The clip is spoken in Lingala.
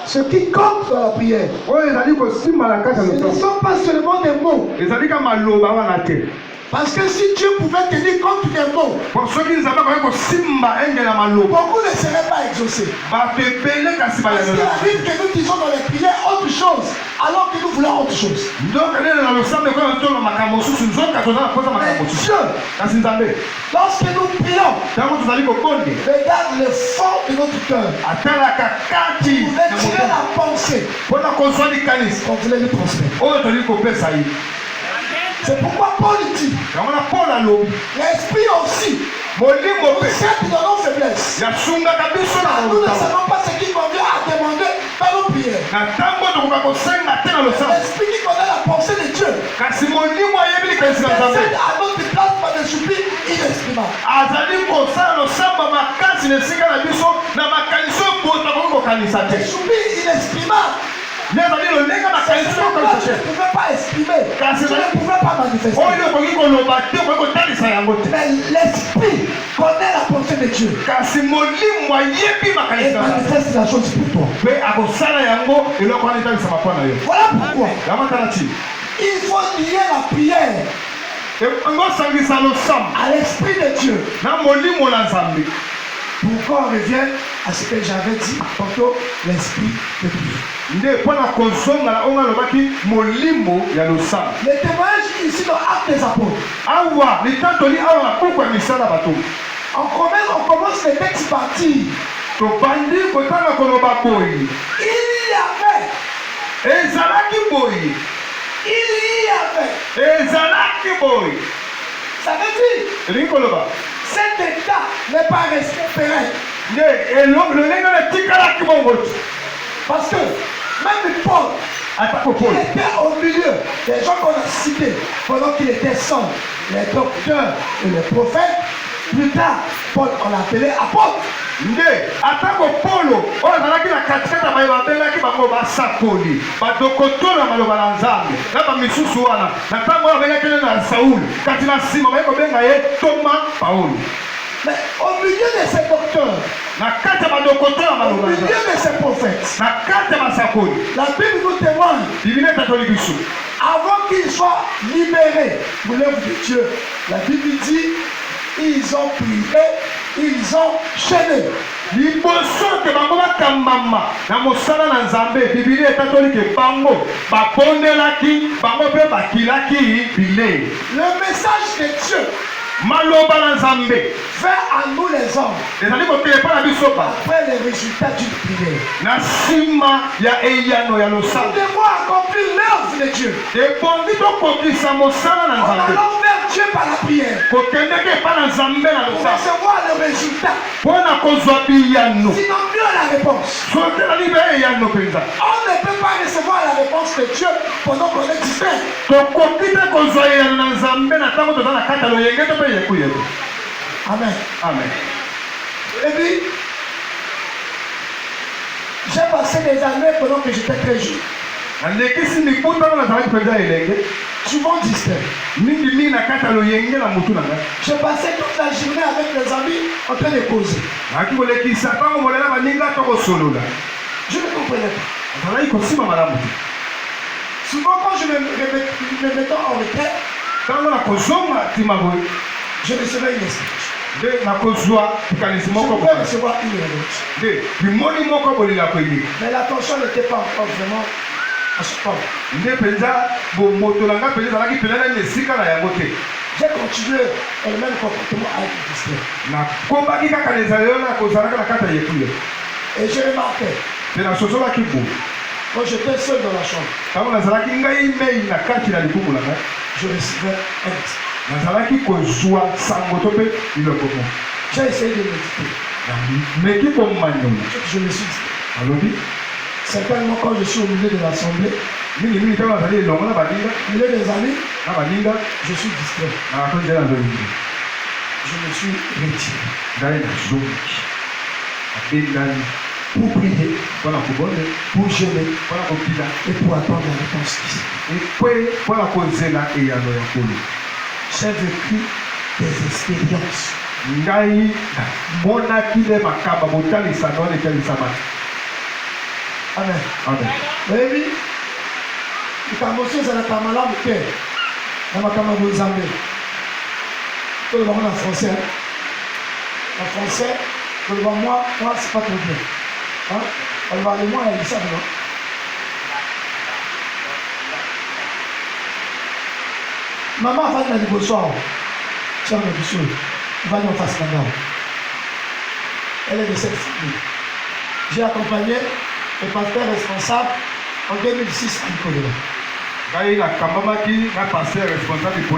Ce qui compte dans la prière, ce ne sont pas seulement des mots. Parce que si Dieu pouvait tenir compte des mots, beaucoup ne seraient pas exaucés. Parce qu'il arrive que nous disons dans les prières autre chose, alors que nous voulons autre chose. Mais Dieu, lorsque nous prions, regarde le fond de notre cœur. Vous retirez la pensée qu'on voulait lui transmettre. C'est pourquoi Paul dit, l'esprit aussi, certes dans nos faiblesses, nous ne savons pas ce qui convient à demander dans nos prières. L'esprit qui connaît la pensée de Dieu, c'est à notre place par des soupirs inexprimables. Des soupirs inexprimables. Tu ne pouvais pas exprimer, tu ne pouvais pas manifester. Mais l'esprit connaît la pensée de Dieu et manifeste la chose pour toi. Voilà pourquoi il faut lier la prière à l'esprit de Dieu. Pourquoi on revient à ce que j'avais dit tantôt, l'esprit de Dieu. Le témoignage ici dans Actes des Apôtres. On commence le texte par dire, il y avait. Ça veut dire, cet état n'est pas resté pérenne. Parce que même Paul, il était au milieu des gens qu'on a cités pendant qu'il était seul, les docteurs et les prophètes. Plus tard, Paul, on l'appelait apôtre. Mais au milieu de ces docteurs, au milieu de ces prophètes, la Bible nous témoigne, avant qu'ils soient libérés de l'œuvre de Dieu, la Bible dit, ils ont prié, ils ont chaîné. Le message de Dieu fait à nous les hommes après les résultats d'une prière. Nous devons accomplir l'œuvre de Dieu en allant vers Dieu par la prière pour recevoir le résultat, sinon mieux la réponse. On ne peut pas recevoir la réponse de Dieu pendant qu'on est distrait. Amen. Amen. Et puis, j'ai passé des années pendant que j'étais très jeune. Souvent distrait. Je passais toute la journée avec les amis en train de causer. Je ne comprenais pas. Souvent quand je me mettais en retraite, je recevais une message. Je pouvais recevoir une réponse. Mais l'attention n'était pas encore vraiment à ce point. J'ai continué dans le même comportement à être distrait. Et je remarquais, quand j'étais seul dans la chambre, je recevais un message. J'ai essayé de méditer. Je me suis dit, certainement quand je suis au milieu de l'assemblée, au milieu des amis, je suis distrait. Je me suis retiré. Pour prier, pour jeûner, et pour attendre la réponse ici. J'ai vécu des expériences. Amen. Amen. Baby, il a moché dans la caméra de paix. Dans la caméra de Zambé. Tout le monde en français. En français, tout le monde, moi, c'est pas trop bien. Hein? On va aller, moi, il ça, non? Maman va aller au soir. Tiens, le monsieur, il va aller en face là-bas. Elle est de cette famille. J'ai accompagné le pasteur responsable en 2006 à Nicolas. Quand il a pasteur responsable